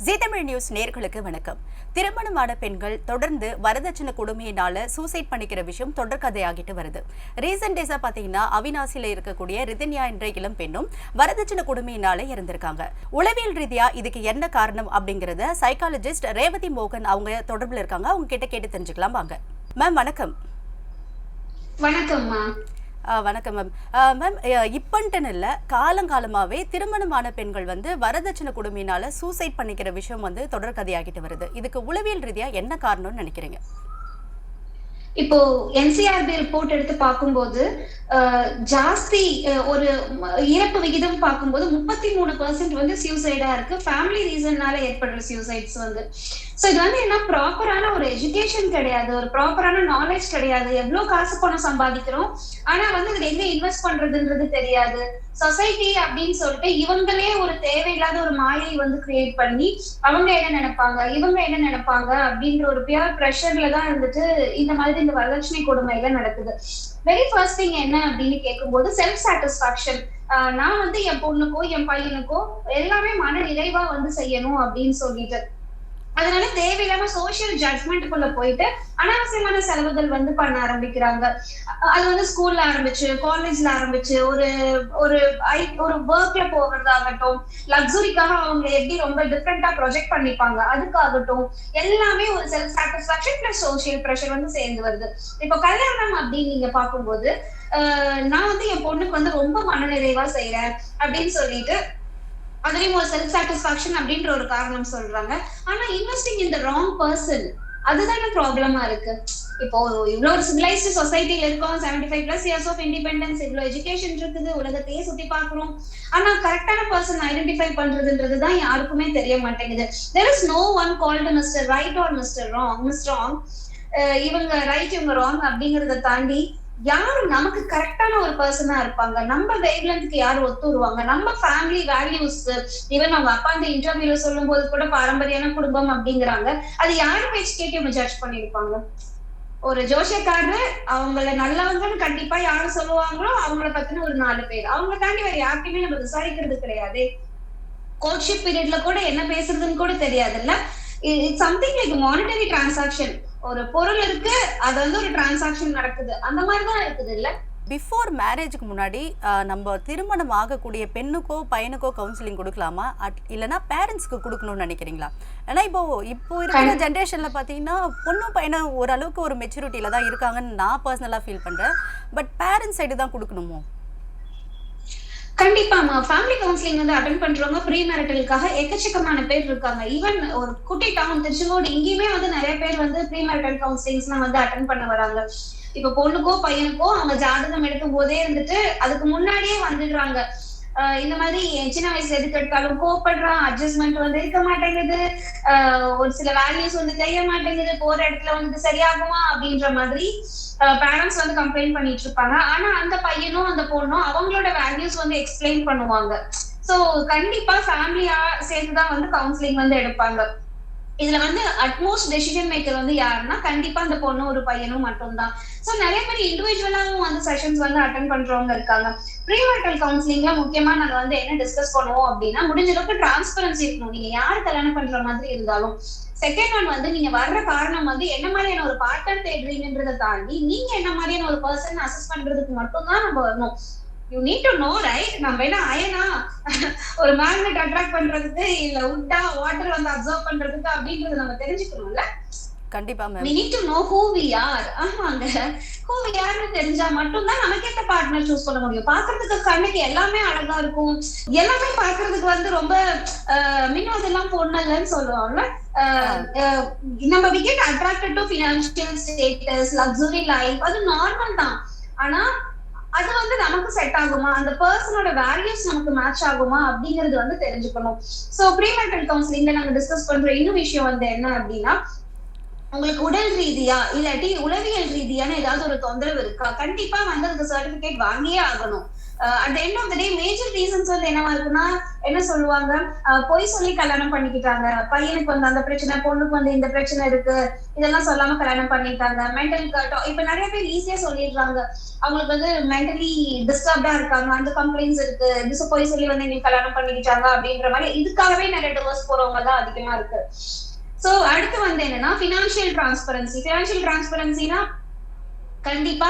ஜீ Tamil news நேயர்களுக்கு வணக்கம். திருமணமான பெண்கள் தொடர்ந்து வரதட்சணை கொடுமையினால சூசைட் பண்ணிக்கிற விஷயம் தொடர்கதையாகிட்டு வருது. ரீசன்ட் டேஸா பாத்தீங்கன்னா அவினாசியில இருக்கக்கூடிய ரிதன்யா என்ற இளம் பெண்ணும் வரதட்சணை கொடுமையினால இறந்திருக்காங்க. உளவியல் ரீதியா இதுக்கு என்ன காரணம் அப்படிங்கறத சைக்காலஜிஸ்ட் ரேவதி மோகன் அவங்க தொடர்புல இருக்காங்க. அவங்க கிட்ட கேட்டு தெரிஞ்சுக்கலாம் வாங்க. மேம் வணக்கம். வணக்கம்மா. வணக்கம் மேம். மேம் இப்பன்ட்டுன்னு இல்லை, காலங்காலமாகவே திருமணமான பெண்கள் வரதட்சணை கொடுமையினால சூசைட் பண்ணிக்கிற விஷயம் தொடர்கதையாகிட்டு வருது. இதுக்கு உளவியல் ரீதியாக என்ன காரணம்னு நினைக்கிறீங்க? இப்போ என்சிஆர்பி ரிப்போர்ட் எடுத்து பார்க்கும்போது ஜாஸ்தி ஒரு இறப்பு விகிதம் பார்க்கும்போது 33% சியூசைடா இருக்கு. ஃபேமிலி ரீசன்னால ஏற்படுற சியூசைட்ஸ் சோ இது என்ன ப்ராப்பரான ஒரு எஜுகேஷன் கிடையாது, ஒரு ப்ராப்பரான நாலேஜ் கிடையாது. எவ்வளவு காசு பணம் சம்பாதிக்கிறோம், ஆனா இதுல எங்க இன்வெஸ்ட் பண்றதுன்றது தெரியாது. சொசைட்டி அப்படின்னு சொல்லிட்டு இவங்களே ஒரு தேவையில்லாத ஒரு மாயை கிரியேட் பண்ணி அவங்க என்ன நினைப்பாங்க, இவங்க என்ன நினைப்பாங்க அப்படின்ற ஒரு பியர் ப்ரெஷர்ல தான் இந்த மாதிரி இந்த வரதட்சணை கொடுமைகள் நடக்குது. வெரி ஃபர்ஸ்ட் திங் என்ன அப்படின்னு கேட்கும்போது செல்ஃப் சாட்டிஸ்பாக்சன். நான் என் பொண்ணுக்கோ என் பையனுக்கோ எல்லாமே மன நிறைவா செய்யணும் அப்படின்னு சொல்லிட்டு அதனால தேவையில்லாம சோசியல் ஜட்மெண்ட்டுக்குள்ள போயிட்டு அனாவசியமான செலவுகள் பண்ண ஆரம்பிக்கிறாங்க. அது ஸ்கூல்ல ஆரம்பிச்சு, காலேஜ்ல ஆரம்பிச்சு, ஒரு ஒரு ஒரு ஒர்க்ல போகிறதாகட்டும், லக்ஸுரிக்காக அவங்க எப்படி ரொம்ப டிஃப்ரெண்டா ப்ரொஜெக்ட் பண்ணிப்பாங்க அதுக்காகட்டும், எல்லாமே ஒரு self satisfaction plus social pressure சேர்ந்து வருது. இப்போ கல்யாணம் அப்படின்னு நீங்க பார்க்கும்போது நான் என் பொண்ணுக்கு ரொம்ப மனநிறைவா செய்யறேன் அப்படின்னு சொல்லிட்டு அதுலயும் ஒரு செல்ஃப் சாட்டிஸ்பாக்சன் அப்படின்ற ஒரு காரணம் சொல்றாங்க. ஆனா investing in the wrong person அதுதான ப்ராப்ளமா இருக்கு. இப்போ இவ்வளவு ஒரு சிவிலைஸ்டு சொசைட்டில இருக்கோம், 75+ இயர்ஸ் ஆஃப் இண்டிபெண்டன்ஸ், இவ்வளவு எஜுகேஷன் இருக்குது, உலகத்தையே சுத்தி பாக்குறோம். ஆனா கரெக்டான பர்சன் ஐடென்டிஃபை பண்றதுன்றதுதான் யாருக்குமே தெரிய மாட்டேங்குது. there is no one called Mr. Right or Mr. Wrong. இவங்க ரைட் இவங்க ராங் அப்படிங்கறத தாண்டி யாரு நமக்கு கரெக்டான ஒரு பர்சனா இருப்பாங்க, நம்ம வேவ்லென்த்க்கு யாரு ஒத்து வருவாங்க, நம்ம ஃபேமிலி வேல்யூஸ். ஈவன் அவங்க அப்பா இந்த இன்டர்வியூல சொல்லும் போது கூட பாரம்பரியான குடும்பம் அப்படிங்கிறாங்க. அது யாரு பேச்சு கேட்டு இவங்க ஜட்ஜ் பண்ணிருப்பாங்க? ஒரு ஜோசியக்காரரு அவங்கள நல்லவங்கன்னு கண்டிப்பா யாரு சொல்லுவாங்களோ அவங்கள பத்தின ஒரு 4 பேர், அவங்க தாண்டி வேற யாருக்குமே நம்ம விசாரிக்கிறது கிடையாது. கோர்ட்ஷிப் பீரியட்ல கூட என்ன பேசுறதுன்னு கூட தெரியாதுல்ல. It's something like monetary transaction. ஒரு பொருள் இருக்கு, அது ஒரு டிரான்சாக்ஷன் நடக்குது, அந்த மாதிரிதான் இருக்குது இல்ல. பிஃபோர் மேரேஜுக்கு முன்னாடி நம்ம திருமணம் ஆகக்கூடிய பெண்ணுக்கோ பையனுக்கோ கவுன்சிலிங் கொடுக்கலாமா, இல்லைன்னா பேரண்ட்ஸ்க்கு கொடுக்கணும்னு நினைக்கிறீங்களா? ஏன்னா இப்போ இருக்கிற ஜென்ரேஷன்ல பாத்தீங்கன்னா பொண்ணும் பையனும் ஓரளவுக்கு ஒரு மெச்சூரிட்டியில தான் இருக்காங்கன்னு நான் பர்சனலா ஃபீல் பண்றேன். பட் பேரண்ட்ஸ் சைடு தான் கொடுக்கணுமோ? கண்டிப்பாமா. ஃபேமிலி கவுன்சிலிங் அட்டெண்ட் பண்றவங்க ப்ரீ மேரிட்டலுக்காக எக்கச்சக்கமான பேர் இருக்காங்க. ஈவன் ஒரு குட்டி டவுன் திருச்செங்கோடு இங்கேயுமே நிறைய பேர் ப்ரீ மேரிட்டல் கவுன்சிலிங்ஸ் அட்டெண்ட் பண்ண வராங்க. இப்ப பொண்ணுக்கோ பையனுக்கோ அவங்க ஜாதகம் எடுக்கும் போதே அதுக்கு முன்னாடியே வந்துடுறாங்க. இந்த மாதிரி சின்ன வயசுல எதுக்கு எடுத்தாலும் கோவப்படுறான், அட்ஜஸ்ட்மெண்ட் இருக்க மாட்டேங்குது, ஒரு சில வேல்யூஸ் தெரிய மாட்டேங்குது, போற இடத்துல சரியாகுமா அப்படின்ற மாதிரி பேரண்ட்ஸ் கம்ப்ளைண்ட் பண்ணிட்டு இருப்பாங்க. ஆனா அந்த பையனும் அந்த பொண்ணும் அவங்களோட வேல்யூஸ் எக்ஸ்பிளைன் பண்ணுவாங்க. சோ கண்டிப்பா ஃபேமிலியா சேர்ந்துதான் கவுன்சிலிங் எடுப்பாங்க. இதுல அட்மோஸ்ட் டெசிஷன் மேக்கர் யாருன்னா கண்டிப்பா அந்த பொண்ணு ஒரு பையனும் மட்டும்தான். சோ நிறைய பேர் இண்டிவிஜுவலாவும் செஷன்ஸ் அட்டெண்ட் பண்றவங்க இருக்காங்க. ப்ரீமேரிட்டல் கவுன்சிலிங்ல முக்கியமா நாங்க என்ன டிஸ்கஸ் பண்ணுவோம் அப்படின்னா, முடிஞ்ச அளவுக்கு டிரான்ஸ்பரன்சி இருக்கணும். நீங்க யாரு கல்யாணம் பண்ற மாதிரி இருந்தாலும். செகண்ட் ஒன் நீங்க வர்ற காரணம் என்ன மாதிரியான ஒரு பார்ட்னர் தேடுறீங்கன்றதை தாண்டி நீங்க என்ன மாதிரியான ஒரு பர்சன் அசஸ் பண்றதுக்கு மட்டும்தான் நம்ம வரணும். You need to know right. நம்ம என்ன அயனா ஒரு மேக்னெட் அட்ராக்ட் பண்றதுக்கு, இல்ல உட்டா வாட்டர் அப்சர்வ் பண்றதுக்கு அப்படின்றது நம்ம தெரிஞ்சுக்கணும்ல. கண்டிப்பா ma'am. we need to know who we are. ஆமாங்க, who we are னு தெரிஞ்சா மட்டும்தான் நமக்கு ஏத்த பார்ட்னர் சூஸ் பண்ண முடியும். பாக்குறதுக்கு கண்ணுக்கு எல்லாமே அழகா இருக்கும், எல்லாமே பாக்குறதுக்கு ரொம்ப மின்னோதெல்லாம் பொண்ணல்லன்னு சொல்லுவாங்கல்ல. நம்ம we get attracted to financial status, luxury life, அது நார்மல் தான். ஆனா அது நமக்கு செட் ஆகுமா, அந்த பர்சனோட வேல்யூஸ் நமக்கு மேட்ச் ஆகுமா அப்படிங்கிறது தெரிஞ்சுக்கணும். சோ ப்ரீமேரிட்டல் கவுன்சிலிங்ல நாங்க டிஸ்கஸ் பண்ற இன்னும் விஷயம் என்ன அப்படின்னா, உங்களுக்கு உடல் ரீதியா இல்லாட்டி உளவியல் ரீதியான ஏதாவது ஒரு தொந்தரவு இருக்கா, கண்டிப்பா அதுக்கு சர்டிபிகேட் வாங்கியே ஆகணும். At end of the day major reasons வந்து என்னவா இருக்குன்னா என்ன சொல்லுவாங்க, பொய் சொல்லி கல்யாணம் பண்ணிக்கிட்டாங்க, பையனுக்கு வந்து அந்த பிரச்சனை, பொண்ணுக்கு வந்து இந்த பிரச்சனை இருக்கு, இதெல்லாம் சொல்லாம கல்யாணம் பண்ணிட்டாங்க, மென்டல் இப்ப நிறைய பேர் ஈஸியா சொல்லிடுறாங்க அவங்களுக்கு வந்து மென்டலி டிஸ்டர்ப்டா இருக்காங்க, அந்த கம்ப்ளைண்ட்ஸ் இருக்கு, இது பொய் சொல்லி வந்து நீங்க கல்யாணம் பண்ணிக்கிட்டாங்க அப்படின்ற மாதிரி இதுக்காகவே நிறைய டிவோர்ஸ் போறவங்க தான் அதிகமா இருக்கு. சோ அடுத்து வந்து என்னன்னா பினான்சியல் டிரான்ஸ்பரன்சி. பினான்சியல் டிரான்ஸ்பரன்சினா கண்டிப்பா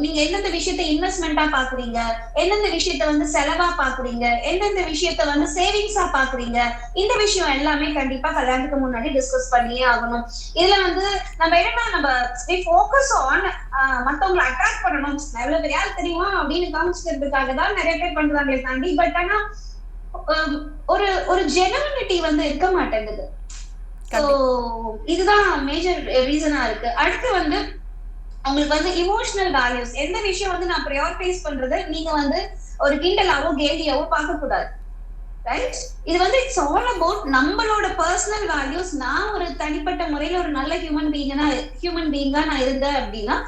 நீங்க எந்தெந்த விஷயத்த இன்வெஸ்ட்மெண்டா பாக்குறீங்க, எந்தெந்த விஷயத்த வந்து செலவா பாக்குறீங்க, எந்தெந்த விஷயத்த வந்து சேவிங்ஸா பாக்குறீங்க, இந்த விஷயம் எல்லாமே கண்டிப்பா கல்யாணத்துக்கு முன்னாடி டிஸ்கஸ் பண்ணியே ஆகணும். இதுல வந்து நம்ம என்னன்னா நம்ம ஃபோக்கஸ் ஆன் மத்தவங்களை அட்ராக்ட் பண்ணணும், எவ்வளவு பெரிய ஆள் தெரியுமா அப்படின்னு காமிச்சுக்கிறதுக்காக தான் நிறைய பேர் பண்றாங்களே தாண்டி, பட் ஆனா ஒரு ஒரு ஜெனுவினிட்டி வந்து இருக்க மாட்டேங்குது. இதுதான் மேஜர் ரீசனா இருக்கு. அடுத்து வந்து உங்களுக்கு வந்து இமோஷனல் வேல்யூஸ், எந்த விஷயம் வந்து நான் ப்ரையாரிட்டைஸ் பண்றது நீங்க வந்து ஒரு கிண்டலாவோ கேலியாவோ பார்க்க கூடாது, ரைட்? இது வந்து இட்ஸ் ஆல் அபவுட் நம்மளோட பர்சனல் வேல்யூஸ். நான் ஒரு தனிப்பட்ட முறையில ஒரு நல்ல ஹியூமன் பீயிங்கா நான் இருந்தேன் அப்படின்னா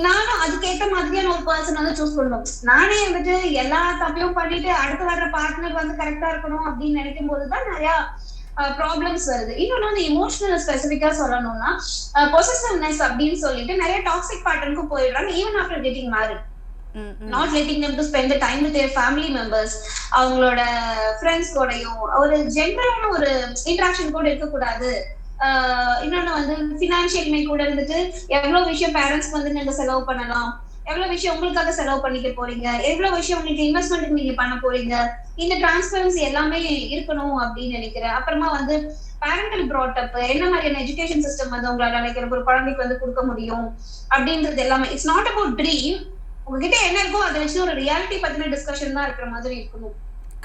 நானும் அதுக்கேற்ற மாதிரியான ஒரு பர்சன் வந்து சூஸ் பண்ணணும். நானே வந்துட்டு எல்லா தப்பையும் பண்ணிட்டு அடுத்து வர்ற பார்ட்னர் வந்து கரெக்டா இருக்கணும் அப்படின்னு நினைக்கும் போதுதான் நிறைய ப்ராப்ளம்ஸ் வருது. இன்னொன்னு வந்து இமோஷனல் ஸ்பெசிபிக்கா சொல்லணும்னா பொசசிவ்னஸ் அப்படின்னு சொல்லிட்டு நிறைய டாக்ஸிக் பேட்டர்னுக்கு போயிடுறாங்க even after getting married. Not letting them to spend the time with their family members, அவங்களோட ஃப்ரெண்ட்ஸ் கூடயும் ஒரு ஜென்ரலான ஒரு இன்டராக்ஷன் கூட இருக்கக்கூடாது. இன்னொன்னு வந்து பினான்சியல் கூட இருந்துட்டு எவ்வளவு விஷயம் பேரண்ட்ஸ்க்கு வந்து நீங்க செலவு பண்ணலாம், எவ்வளவு விஷயம் உங்களுக்காக செலவு பண்ணிக்க போறீங்க, எவ்வளவு விஷயம் உங்களுக்கு இன்வெஸ்ட்மெண்ட் நீங்க பண்ண போறீங்க, இந்த டிரான்ஸ்பரன்சி எல்லாமே இருக்கணும் அப்படின்னு நினைக்கிறேன். அப்புறமா வந்து பேரண்டல் ப்ராட்டப், என்ன மாதிரியான எஜுகேஷன் சிஸ்டம் வந்து உங்களால நினைக்கிற ஒரு குழந்தைக்கு வந்து கொடுக்க முடியும் அப்படின்றது எல்லாமே. இட்ஸ் நாட் அபவுட் ட்ரீம், உங்ககிட்ட என்ன இருக்கோ அதை வச்சு ஒரு ரியாலிட்டி பத்தின டிஸ்கஷன் தான் இருக்கிற மாதிரி இருக்கணும்.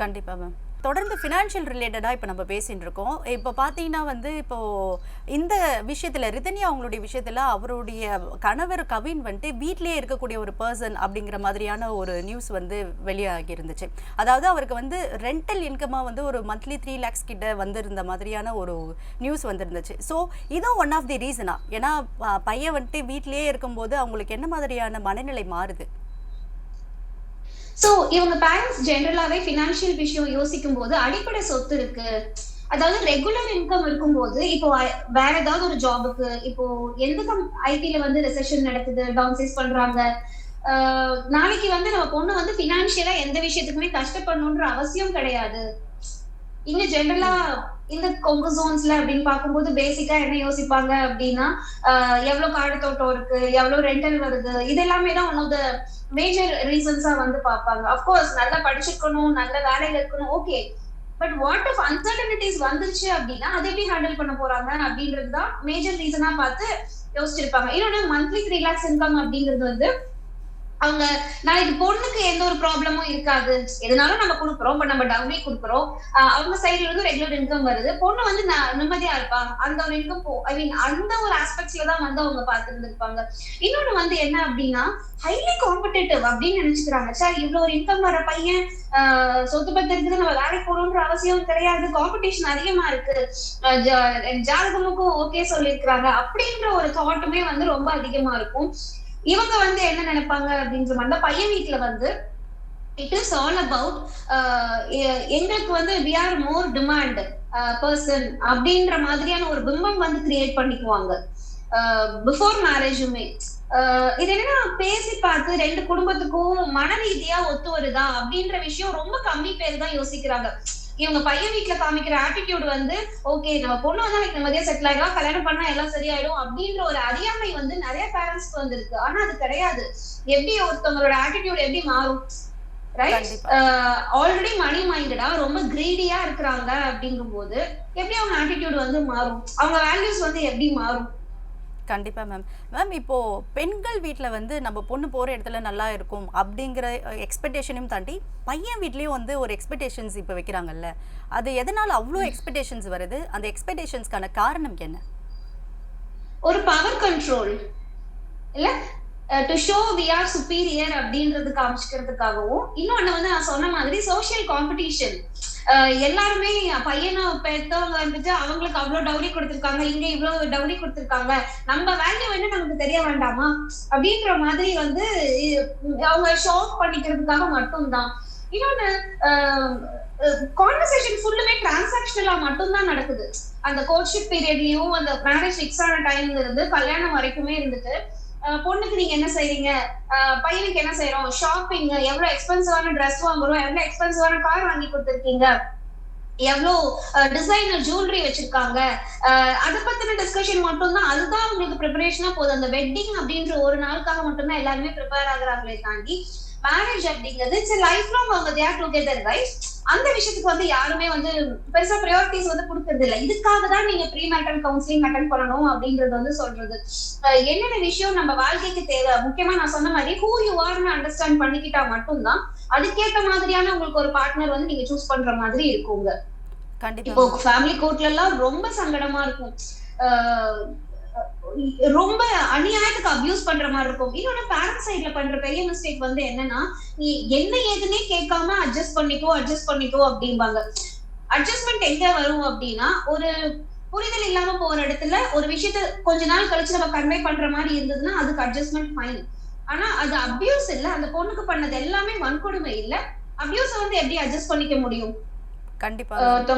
கண்டிப்பா மேம். தொடர்ந்து ஃபினான்ஷியல் ரிலேட்டடாக இப்போ நம்ம பேசிகிட்டு இருக்கோம். இப்போ பார்த்தீங்கன்னா வந்து இப்போது இந்த விஷயத்தில் ரிதன்யா அவங்களுடைய விஷயத்தில் அவருடைய கணவர் கவின் வந்துட்டு வீட்டிலேயே இருக்கக்கூடிய ஒரு பர்சன் அப்படிங்கிற மாதிரியான ஒரு நியூஸ் வந்து வெளியாகி இருந்துச்சு. அதாவது அவருக்கு வந்து ரெண்டல் இன்கமாக வந்து ஒரு மந்த்லி 3 lakhs கிட்ட வந்திருந்த மாதிரியான ஒரு நியூஸ் வந்துருந்துச்சு. ஸோ இதுவும் ஒன் ஆஃப் தி ரீசனா, ஏன்னா பையன் வந்துட்டு வீட்டிலேயே இருக்கும்போது அவங்களுக்கு என்ன மாதிரியான மனநிலை மாறுது? சோ இவங்க பேரண்ட்ஸ் ஜெனரலாவே பினான்சியல் விஷயம் யோசிக்கும் போது அடிப்படை சொத்து இருக்கு, அதாவது ரெகுலர் இன்கம் இருக்கும்போது இப்போ வேற ஏதாவது ஒரு ஜாபுக்கு, இப்போ எந்த ஐடில வந்து ரெசெஷன் நடக்குது, டவுன் சைஸ் பண்றாங்க, நாளைக்கு வந்து நம்ம பொண்ணு வந்து பினான்சியலா எந்த விஷயத்துக்குமே கஷ்டப்படணும்ன்ற அவசியம் கிடையாது. இங்க ஜெனரலா இந்த கொங்கு ஜோன்ஸ்ல அப்படின்னு பார்க்கும்போது பேசிக்கா என்ன யோசிப்பாங்க அப்படின்னா எவ்வளவு காடு தோட்டம் இருக்கு, எவ்வளவு ரெண்டல் வருது, இது எல்லாமே தான் ஒன் ஆஃப் த மேஜர் ரீசன்ஸா வந்து பார்ப்பாங்க. அப்கோர்ஸ் நல்லா படிச்சிருக்கணும், நல்ல வேலையில இருக்கணும், okay, but what of uncertainties வந்துருச்சு அப்படின்னா அதை எப்படி ஹேண்டில் பண்ண போறாங்க அப்படின்றதுதான் மேஜர் ரீசனா பார்த்து யோசிச்சிருப்பாங்க. இன்னொன்னு மந்த்லி 3 lakhs இன்கம் அப்படிங்கிறது வந்து அவங்க நாளைக்கு பொண்ணுக்கு எந்த ஒரு ப்ராப்ளமும் இருக்காது, எதுனாலும் நம்ம கொடுக்குறோம், பட் நம்ம டவுரி கொடுக்குறோம், அவங்க சைட்ல இருந்து ரெகுலர் இன்கம் வருது, பொண்ணு வந்து நிம்மதியா இருப்பா, அந்த ஒரு இன்கம் ஐ மீன் அந்த ஒரு ஆஸ்பெக்ட்ஸ்ல தான் வந்து அவங்க பார்த்துருந்துருப்பாங்க. இன்னொன்னு வந்து என்ன அப்படின்னா ஹைலி காம்படிட்டிவ் அப்படின்னு நினைச்சுக்கிறாங்க. சார் இவ்வளவு ஒரு இன்கம் வர பையன் சொத்து பத்து இருக்குது, நம்ம வேலைக்கு போகணுன்ற அவசியம் கிடையாது, காம்படிஷன் அதிகமா இருக்கு, ஜாதகமுக்கும் ஓகே சொல்லியிருக்கிறாங்க அப்படின்ற ஒரு தாட்டுமே வந்து ரொம்ப அதிகமா இருக்கும். இவங்க வந்து என்ன நினைப்பாங்க அப்படின்ற மாதிரி பையன் வீட்டுல வந்து இட் இஸ் ஆல் அபவுட் எங்களுக்கு வந்து we are more demand person அப்படின்ற மாதிரியான ஒரு பிம்பம் வந்து கிரியேட் பண்ணிக்குவாங்க பிஃபோர் மேரேஜுமே. இது என்னன்னா பேசி பார்த்து ரெண்டு குடும்பத்துக்கும் மன ரீதியா ஒத்து வருதா அப்படின்ற விஷயம் ரொம்ப கம்மி பேர் தான் யோசிக்கிறாங்க. இவங்க பையன் வீட்டுல காமிக்கிற ஆட்டிடியூட் வந்து ஓகே நம்ம பொண்ணு வந்து எனக்கு நிம்மதியா செட்டில் ஆயிடும், கல்யாணம் பண்ணா எல்லாம் சரியாயிடும் அப்படின்ற ஒரு அறியாமை வந்து நிறைய பேரண்ட்ஸ்க்கு வந்துருக்கு. ஆனா அது கிடையாது. எப்படி ஒருத்தவங்களோட ஆட்டிடியூட் எப்படி மாறும், ரைட்? ஆல்ரெடி மணி மைண்டடா ரொம்ப கிரீடியா இருக்கிறாங்க அப்படிங்கும் போது எப்படி அவங்க ஆட்டிடியூட் வந்து மாறும், அவங்க வேல்யூஸ் வந்து எப்படி மாறும்? கண்டிப்பா மேம். மேம் இப்போ பெண்கள் வீட்டில் வந்து நம்ம பொண்ணு போகிற இடத்துல நல்லா இருக்கும் அப்படிங்கிற எக்ஸ்பெக்டேஷனையும் தாண்டி பையன் வீட்லேயும் வந்து ஒரு எக்ஸ்பெக்டேஷன்ஸ் இப்போ வைக்கிறாங்கல்ல, அது எதனால அவ்வளோ எக்ஸ்பெக்டேஷன்ஸ் வருது? அந்த எக்ஸ்பெக்டேஷன்ஸ்க்கான காரணம் என்ன? ஒரு பவர் கண்ட்ரோல் இல்ல, to show we are superior அப்படின்றது காமிச்சுக்கிறதுக்காகவும், இன்னொன்னு வந்து நான் சொன்ன மாதிரி சோசியல் காம்படிஷன். எல்லாருமே பையனை பெத்தவங்க வந்துட்டு அவங்களுக்கு அவ்வளவு டவுரி கொடுத்திருக்காங்க, இங்க இவ்வளவு டவுரி கொடுத்திருக்காங்க, நம்ம வேல்யூ என்ன நமக்கு தெரிய வேண்டாமா அப்படின்ற மாதிரி வந்து அவங்க ஷாக் பண்ணிக்கிறதுக்காக மட்டும்தான். இன்னொன்னு கான்வர்சேஷன் ஃபுல்லுமே டிரான்சாக்ஷனலா மட்டும்தான் நடக்குது. அந்த கோர்ட்ஷிப் பீரியட்லயும் அந்த மேரேஜ் ஃபிக்ஸ் ஆன டைம்ல இருந்து கல்யாணம் வரைக்குமே இருந்துட்டு பொண்ணுக்கு நீங்க என்ன செய்றீங்க, பையனுக்கு என்ன செய்யறோம், ஷாப்பிங், எவ்வளவு எக்ஸ்பென்சிவான ட்ரெஸ் வாங்குறோம், எவ்வளவு எக்ஸ்பென்சிவான கார் வாங்கி கொடுத்திருக்கீங்க, எவ்வளவு டிசைனர் ஜுவல்லரி வச்சிருக்காங்க, அதை பத்தின டிஸ்கஷன் மட்டும்தான். அதுதான் உங்களுக்கு ப்ரிப்பரேஷனா போகுது. அந்த வெட்டிங் அப்படின்ற ஒரு நாளுக்காக மட்டும்தான் எல்லாருமே ப்ரிப்பேர் ஆகுறாங்களே தாண்டி மேரேஜ் அப்படிங்கிறது இட்ஸ் லைஃப் லாங் அவங்க தே ஆர் டுகெதர் ரைட். அந்த விஷயத்துக்கு வந்து யாருமே வந்து பெருசா ப்ரையாரிட்டிஸ் வந்து கொடுக்கறது இல்லை. இதுக்காக தான் நீங்க ப்ரீ மேரிட்டல் கவுன்சிலிங் அட்டென்ட் பண்ணணும் அப்படின்றது வந்து சொல்றது. என்னென்ன விஷயம் நம்ம வாழ்க்கைக்கு தேவை, முக்கியமா நான் சொன்ன மாதிரி ஹூ யூ ஆர்னு அண்டர்ஸ்டாண்ட் பண்ணிக்கிட்டா மட்டும்தான் அதுக்கேற்ற மாதிரியான உங்களுக்கு ஒரு பார்ட்னர் வந்து நீங்க சூஸ் பண்ற மாதிரி இருக்குங்க. இப்போ ஃபேமிலி கோர்ட்ல எல்லாம் ரொம்ப சங்கடமா இருக்கும். ரொம்ப அநியாயத்துக்கு அபியூஸ் பண்ற மாதிரி இருக்கும். இன்னொன்னு பேரண்ட் சைட்ல பண்ற பெரிய மிஸ்டேக் வந்து என்னன்னா, நீ என்ன ஏதுன்னே கேட்காம அட்ஜஸ்ட் பண்ணிக்கோ அப்படிம்பாங்க. அட்ஜஸ்ட்மெண்ட் எங்க வரும் அப்படின்னா, ஒரு புரிதல் இல்லாம போற இடத்துல ஒரு விஷயத்த கொஞ்ச நாள் கழிச்சு நம்ம கன்வே பண்ற மாதிரி இருந்ததுன்னா அதுக்கு அட்ஜஸ்ட்மெண்ட் ஃபைன். ஆனா அது அபியூஸ் இல்ல, அந்த பொண்ணுக்கு பண்ணது எல்லாமே வன்கொடுமை இல்ல. அபியூஸ் வந்து எப்படி அட்ஜஸ்ட் பண்ணிக்க முடியும்? கண்டிப்பா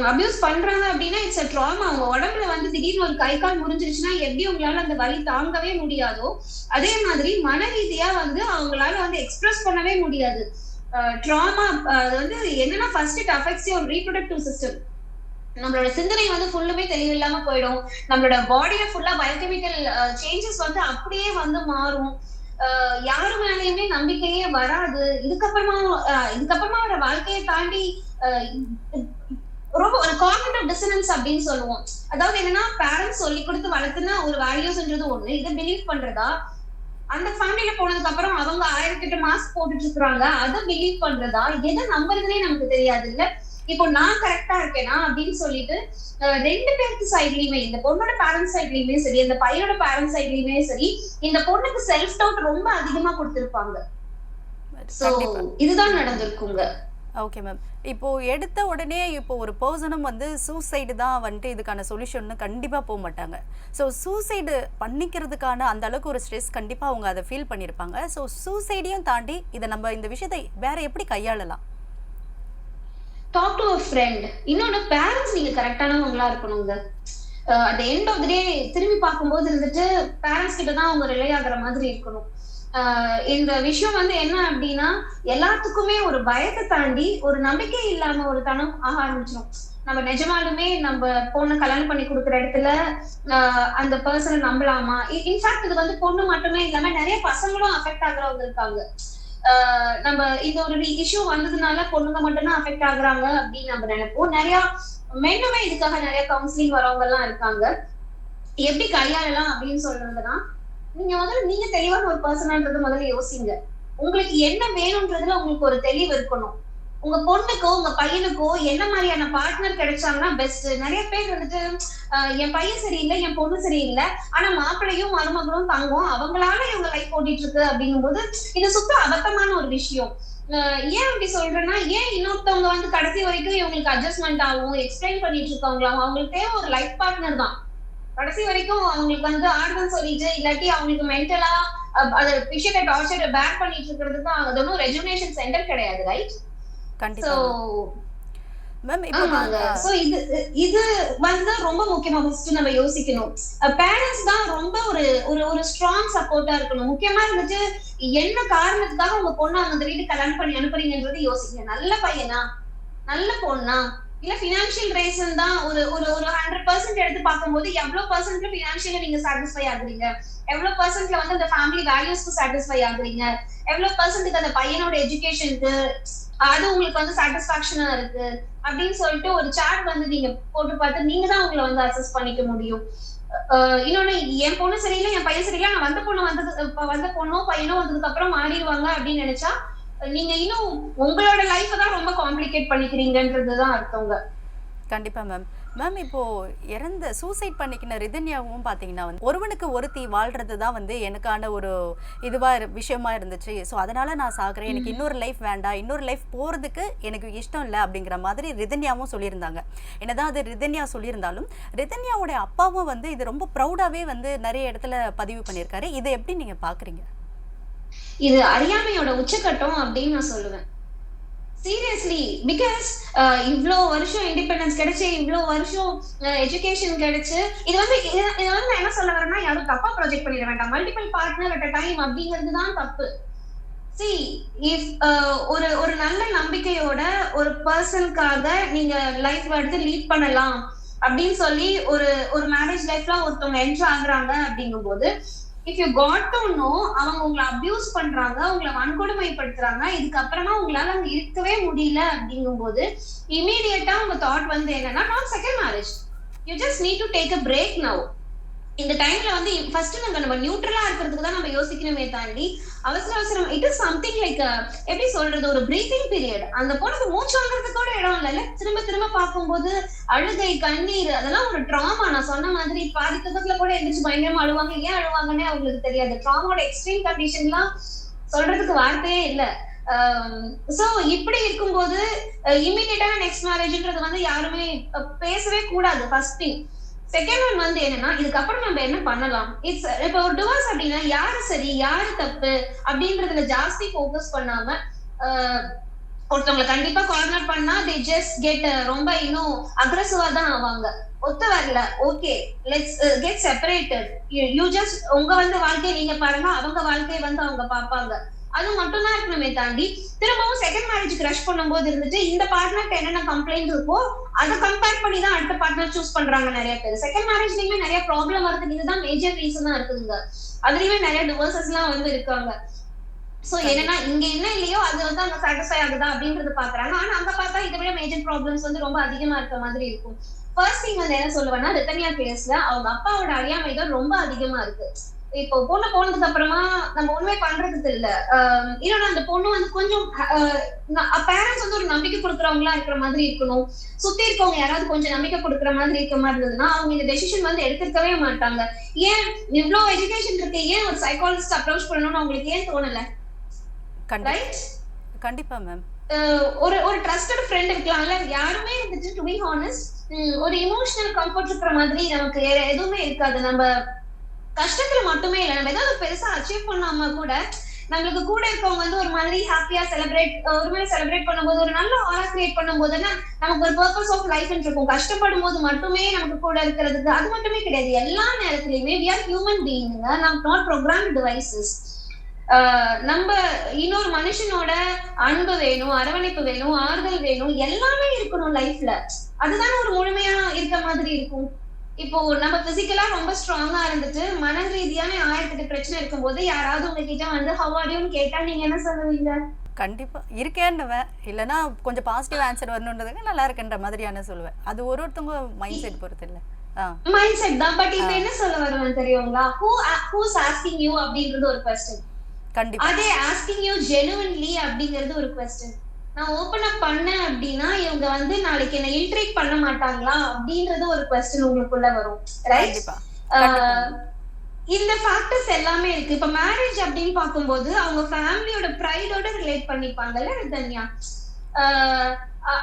அபியூஸ் பண்றாங்க அப்படின்னா இட்ஸ் a trauma. அவங்க உடம்புல வந்து திடீர்னு ஒரு கை கால் முறிஞ்சிருச்சுன்னா எப்படி உங்களால அந்த வலி தாங்கவே முடியாதோ அதே மாதிரி மன ரீதியா வந்து அவங்களால வந்து எக்ஸ்பிரஸ் பண்ணவே முடியாது. ட்ராமா அது வந்து என்னன்னா first it affects your reproductive system. நம்மளோட சிந்தனை வந்து ஃபுல்லுமே தெளிவில்லாம போயிடும். நம்மளோட பாடியில ஃபுல்லா பயோகெமிக்கல் சேஞ்சஸ் வந்து அப்படியே வந்து மாறும். யாரு மேலேயுமே நம்பிக்கையே வராது. இதுக்கப்புறமா வாழ்க்கையை தாண்டி ரொம்ப ஒரு காக்னிட்டிவ் டிசனன்ஸ் அப்படின்னு சொல்லுவோம். அதாவது என்னன்னா பேரண்ட்ஸ் சொல்லி கொடுத்து வளர்த்துனா ஒரு வேல்யூஸ்ன்றது ஒண்ணு, இதை பிலீவ் பண்றதா, அந்த ஃபேமிலியில போனதுக்கு அப்புறம் அவங்க 1008 மாஸ்க் போட்டுட்டு இருக்காங்க அதை பிலீவ் பண்றதா, எதை நம்புறதுனே நமக்கு தெரியாது இல்ல. இப்போ நான் கரெக்டா இருக்கேனா அப்படின்னு சொல்லிட்டு ரெண்டு பேருக்கு சைட்லயுமே, இந்த பொண்ணோட பேரண்ட்ஸ் சைட்லயுமே சரி, இந்த பையனோட பேரண்ட்ஸ் சைட்லயுமே சரி, இந்த பொண்ணுக்கு செல்ஃப் டவுட் ரொம்ப அதிகமா கொடுத்திருப்பாங்க. சோ இதுதான் நடந்திருக்குங்க. Okay ma'am. இப்போ எடுத்த உடனே இப்போ ஒரு பர்சனும் வந்து சூசைடு தான் வந்துட்டு இதுக்கான சொல்யூஷன் கண்டிப்பாக போக மாட்டாங்க. ஸோ சூசைடு பண்ணிக்கிறதுக்கான அந்த அளவுக்கு ஒரு ஸ்ட்ரெஸ் கண்டிப்பாக அவங்க அதை ஃபீல் பண்ணியிருப்பாங்க. ஸோ சூசைடையும் தாண்டி இதை நம்ம இந்த விஷயத்தை வேற எப்படி கையாளலாம்? Talk to a friend. இன்னொன்னு பேரண்ட்ஸ் நீங்க கரெக்டானவங்களா இருக்கணுங்க. At end of the day திரும்பி பார்க்கும்போது இருந்துட்டு பேரண்ட்ஸ் கிட்ட தான் அவங்க ரிலே ஆகுற மாதிரி இருக்கணும். இந்த விஷயம் வந்து என்ன அப்படின்னா எல்லாத்துக்குமே ஒரு பயத்தை தாண்டி ஒரு நம்பிக்கை இல்லாம ஒரு தனம் ஆக ஆரம்பிச்சிடும். நம்ம நிஜமாலுமே நம்ம பொண்ணை கல்யாணம் பண்ணி கொடுக்குற இடத்துல அந்த பர்சனை நம்பலாமா? இன்ஃபேக்ட் இது வந்து பொண்ணு மட்டுமே இல்லாம நிறைய பசங்களும் அஃபெக்ட் ஆகுறவங்க இருக்காங்க. நம்ம இந்த ஒரு இஷ்யூ வந்ததுனால பொண்ணுங்க மட்டும்தான் அஃபெக்ட் ஆகுறாங்க அப்படின்னு நம்ம நினைப்போம். நிறைய மென்னுமே இதுக்காக நிறைய கவுன்சிலிங் வரவங்க எல்லாம் இருக்காங்க. எப்படி கையாளலாம் அப்படின்னு சொல்றதுன்னா, நீங்க தெளிவான ஒரு பர்சனான்றது முதல்ல யோசிங்க. உங்களுக்கு என்ன வேணும்ன்றதுல உங்களுக்கு ஒரு தெளிவு இருக்கணும். உங்க பொண்ணுக்கோ உங்க பையனுக்கோ என்ன மாதிரியான பார்ட்னர் கிடைச்சாங்கன்னா பெஸ்ட். நிறைய பேர் வந்துட்டு என் பையன் சரியில்லை, என் பொண்ணு சரியில்லை, ஆனா மாப்பிள்ளையும் மருமகளும் தங்கம், அவங்களால இவங்க லைஃப் ஓடிட்டு இருக்கு அப்படிங்கும் போது இது சுத்த அபத்தமான ஒரு விஷயம். ஏன் அப்படி சொல்றேன்னா, ஏன் இன்னொருத்தவங்க வந்து கடைசி வரைக்கும் இவங்களுக்கு அட்ஜஸ்ட்மெண்ட் ஆகும், எக்ஸ்பிளைன் பண்ணிட்டு இருக்காங்களாம். அவங்களுக்கு தேவை ஒரு லைஃப் பார்ட்னர் தான். கடைசி வரைக்கும் அவங்களுக்கு வந்து ஆர்வம் சொல்லிட்டு இல்லாட்டி அவங்களுக்கு மென்டலா அந்த விஷயத்தை டார்ச்சர் பேக் பண்ணிட்டு இருக்கிறதுக்கு அது ஒன்றும் ரெஜுனேஷன் சென்டர் கிடையாது ரைட். இது வந்து ரொம்ப முக்கியமா ஃபர்ஸ்ட் நம்ம யோசிக்கணும். பேரண்ட்ஸ் தான் ரொம்ப ஒரு ஸ்ட்ராங் சப்போர்ட்டா இருக்கணும். முக்கியமா இருந்துட்டு என்ன காரணத்துக்காக உங்க பொண்ணு அந்த வீட்டுக்கு கல்யாணம் பண்ணி அனுப்புறீங்கன்றது யோசிங்க. நல்ல பையனா, நல்ல பொண்ணா, இல்ல பினான்சியல் ரீசன் தான். ஒரு 100% எடுத்து பார்க்கும்போது எவ்வளவு பர்சன்ட்ல பினான்சியலா நீங்க சாட்டிஸ்ஃபை ஆகுறீங்க, எவ்வளவு பர்சன்ட்ல வந்து அந்த ஃபேமிலி வேல்யூஸ்க்கு சாட்டிஸ்ஃபை ஆகுறீங்க, எவ்வளவு பர்சன்ட்டுக்கு அந்த பையனோட எஜுகேஷனுக்கு அது உங்களுக்கு வந்து சாட்டிஸ்பாக்சனா இருக்கு அப்படின்னு சொல்லிட்டு ஒரு சார்ட் வந்து நீங்க போட்டு பார்த்து நீங்க தான் உங்களை வந்து அசஸ் பண்ணிக்க முடியும். இன்னொன்னு, என் பொண்ணு சரியில்லை, என் பையன் சரியில்லை, நான் வந்த பொண்ணோ பையனோ வந்ததுக்கு அப்புறம் மாறிடுவாங்க அப்படின்னு நினைச்சா நீங்க இன்னும் உங்களோட லைஃப் தான் ரொம்ப காம்ப்ளிகேட் பண்ணிக்கிறீங்கன்றதுதான் அர்த்தங்க. கண்டிப்பா மேம். மேம் இப்போ இறந்த சூசைட் பண்ணிக்கின ரிதன்யாவும் பார்த்தீங்கன்னா வந்து ஒருவனுக்கு ஒருத்தி வாழ்றது தான் வந்து எனக்கான ஒரு விஷயமா இருந்துச்சு. ஸோ அதனால நான் சாகுறேன், எனக்கு இன்னொரு லைஃப் வேண்டாம், இன்னொரு லைஃப் போகிறதுக்கு எனக்கு இஷ்டம் இல்லை அப்படிங்கிற மாதிரி ரிதன்யாவும் சொல்லியிருந்தாங்க. என்னதான் அது ரிதன்யா சொல்லியிருந்தாலும் ரிதன்யாவுடைய அப்பாவும் வந்து இது ரொம்ப ப்ரௌடாகவே வந்து நிறைய இடத்துல பதிவு பண்ணியிருக்காரு. இதை எப்படி நீங்கள் பார்க்குறீங்க? இது அறியாமையோட உச்சக்கட்டம் அப்படின்னு நான் சொல்லுவேன். சீரியஸ்லி, பிகாஸ் இவ்ளோ வருஷம் இண்டிபெண்டன்ஸ் கிடைச்சு, இவ்ளோ வருஷம் எஜுகேஷன் கிடைச்சு, இது வந்து நான் என்ன சொல்ல வரேன்னா, யாரும் தப்பா ப்ரொஜெக்ட் பண்ணிட வேண்டாம். Multiple partner at a time அப்படிங்கிறது தான் தப்பு. சி இஃப் ஒரு நல்ல நம்பிக்கையோட ஒரு பர்சனுக்காக நீங்க லைஃப் எடுத்து லீட் பண்ணலாம் அப்படின்னு சொல்லி ஒரு மேரேஜ் லைஃப்ல ஒருத்தவங்க என்டர் ஆகுறாங்க அப்படிங்கும் போது, if you got to know அவங்க உங்களை அபியூஸ் பண்றாங்க, உங்களை வன்கொடுமைப்படுத்துறாங்க, இதுக்கப்புறமா உங்களால அங்க இருக்கவே முடியல அப்படிங்கும் போது இமீடியட்டா உங்க தாட் வந்து என்னன்னா, not second marriage, you just need to take a break now. இந்த டைம்ல வந்து ஃபர்ஸ்ட் நம்ம நியூட்ரலா இருக்கிறதுக்கு தான் நம்ம யோசிக்கணுமே தாண்டி அவசரம் இட் இஸ் சம்திங் லைக் எப்படி சொல்றது, ஒரு பிரீத்திங் பீரியட். அந்த பொண்ணுக்கு மூச்சு வாங்குறதுக்கு கூட இடம் இல்லைல்ல. திரும்ப திரும்ப பார்க்கும்போது அழுகை, கண்ணீர், அதெல்லாம் ஒரு ட்ராமா. நான் சொன்ன மாதிரி பாதி தூக்கத்துல கூட எந்திரிச்சு பயங்கரமா அழுவாங்க. ஏன் அழுவாங்கன்னே அவங்களுக்கு தெரியாது. ட்ராமாவோட எக்ஸ்ட்ரீம் கண்டிஷன்லாம் சொல்றதுக்கு வார்த்தையே இல்லை. சோ இப்படி இருக்கும்போது இமீடியட்டா நெக்ஸ்ட் மேரேஜ்ன்றது வந்து யாருமே பேசவே கூடாது. First thing. செகண்ட் ஒன் வந்து என்னன்னா, இதுக்கப்புறம் நம்ம என்ன பண்ணலாம். இப்ப ஒரு டிவோர்ஸ் அப்படின்னா யாரு சரி யாரு தப்பு அப்படின்றதுல ஜாஸ்தி போக்கஸ் பண்ணாம, ஒருத்தவங்களை கண்டிப்பா கார்னர் பண்ணா they just get ரொம்ப இன்னும் அக்ரெசிவா தான் ஆவாங்க. ஒத்து வரல, okay let's get separated. You just உங்க வந்து வாழ்க்கையை நீங்க பாருங்க, அவங்க வாழ்க்கையை வந்து அவங்க பார்ப்பாங்க. அது மட்டும் தான் இருக்கணுமே தாண்டி திரும்பவும் செகண்ட் மேரேஜ்க்கு ரஷ் பண்ணும்போது இருந்துட்டு இந்த பார்ட்னருக்கு என்னென்ன கம்ப்ளைண்ட் இருக்கோ அதை கம்பேர் பண்ணி தான் அடுத்த பார்ட்னர் சூஸ் பண்றாங்க நிறைய பேர். செகண்ட் மேரேஜ்லயுமே நிறைய ப்ராப்ளம் வருது. இதுதான் மேஜர் ரீசனா இருக்குதுங்க. அதுலயுமே நிறைய டிவோர்சஸ் எல்லாம் வந்து இருக்காங்க. சோ என்னன்னா, இங்க என்ன இல்லையோ அது வந்து அங்க சாட்டிஸ்ஃபை ஆகுதா அப்படின்றது பாக்குறாங்க. ஆனா அங்க பார்த்தா இதை விட மேஜர் ப்ராப்ளம்ஸ் வந்து ரொம்ப அதிகமா இருக்க மாதிரி இருக்கும். ஃபர்ஸ்ட் திங் வந்து என்ன சொல்லுவேன்னா, ரிதன்யா கேஸ்ல அவங்க அப்பாவோட அறியாமைகள் ரொம்ப அதிகமா இருக்கு. இப்போ பொண்ணு போனதுக்கு அப்புறமா நம்ம ஒண்ணுமே பண்றதுக்கு இல்ல. இன்னொன்னு, அந்த பொண்ணு வந்து கொஞ்சம் பேரண்ட்ஸ் வந்து ஒரு நம்பிக்கை கொடுக்குறவங்களா இருக்கிற மாதிரி இருக்கணும். சுத்தி இருக்கவங்க யாராவது கொஞ்சம் நம்பிக்கை கொடுக்குற மாதிரி இருக்க மாதிரி இருந்ததுன்னா அவங்க இந்த டெசிஷன் வந்து எடுத்துக்கவே மாட்டாங்க. ஏன் இவ்வளவு எஜுகேஷன் இருக்கு, ஏன் ஒரு சைக்காலஜிஸ்ட் அப்ரோச் பண்ணணும்னு அவங்களுக்கு ஏன் தோணல? ரைட், கண்டிப்பா மேம். ஒரு ட்ரஸ்டட் ஃப்ரெண்ட் இருக்கலாம்ல. யாருமே வந்துட்டு டு பி ஹானஸ்ட் ஒரு இமோஷனல் கம்ஃபர்ட் இருக்கிற மாதிரி நமக்கு எதுவுமே இருக்காது. நம்ம கஷ்டத்துல மட்டுமே இல்லை, நம்ம ஏதாவது பெருசா அச்சீவ் பண்ணாம கூட நம்மளுக்கு கூட இருக்கவங்க வந்து ஒரு மாதிரி ஹாப்பியா செலிப்ரேட் பண்ணும்போது, ஒரு நல்ல ஆரா கிரியேட் பண்ணும்போது நமக்கு ஒரு பர்பஸ் ஆஃப் லைஃப் இருக்கும். கஷ்டப்படும் போது மட்டுமே நமக்கு கூட இருக்கிறதுக்கு அது மட்டுமே கிடையாது. எல்லா நேரத்திலயுமே we are human being, not programmed devices. நம்ம இன்னொரு மனுஷனோட அன்பு வேணும், அரவணைப்பு வேணும், ஆறுதல் வேணும், எல்லாமே இருக்கணும் லைஃப்ல. அதுதானே ஒரு முழுமையா இருக்க மாதிரி இருக்கும். இப்போ நம்ம பிசிக்கலா ரொம்ப ஸ்ட்ராங்கா இருந்துட்டு மன ரீதியான 1008 பிரச்சனை இருக்கும்போது யாராவது உங்ககிட்ட வந்து ஹவ் ஆர் யூன்னு கேட்டா நீங்க என்ன சொல்லுவீங்க? கண்டிப்பா இருக்கேன்னுவேன், இல்லைன்னா கொஞ்சம் பாசிட்டிவ் ஆன்சர் வரணுன்றதுக்கு நல்லா இருக்குன்ற மாதிரியான சொல்லுவேன். அது ஒருத்தவங்க மைண்ட் செட் பொறுத்து இல்ல. மைண்ட் செட் தான். பட் இப்ப என்ன சொல்ல வருவேன் தெரியுங்களா? who's asking you அப்படிங்கிறது ஒரு क्वेश्चन. கண்டிப்பா. அதே asking you genuinely அப்படிங்கிறது ஒரு क्वेश्चन. நான் ஓபன் அப் பண்ணேன் அப்படின்னா இவங்க வந்து நாளைக்கு என்ன இன்ட்ரீட் பண்ண மாட்டாங்களா அப்படின்றது ஒரு क्वेश्चन உங்களுக்குள்ள வரும். ரைட்? இந்த ஃபேக்டர்ஸ் எல்லாமே இருக்கு. இப்ப மேரேஜ் அப்படின்னு பார்க்கும்போது அவங்க ஃபேமிலியோட ப்ரைடோட ரிலேட் பண்ணிப்பாங்கல்ல ரிதன்யா.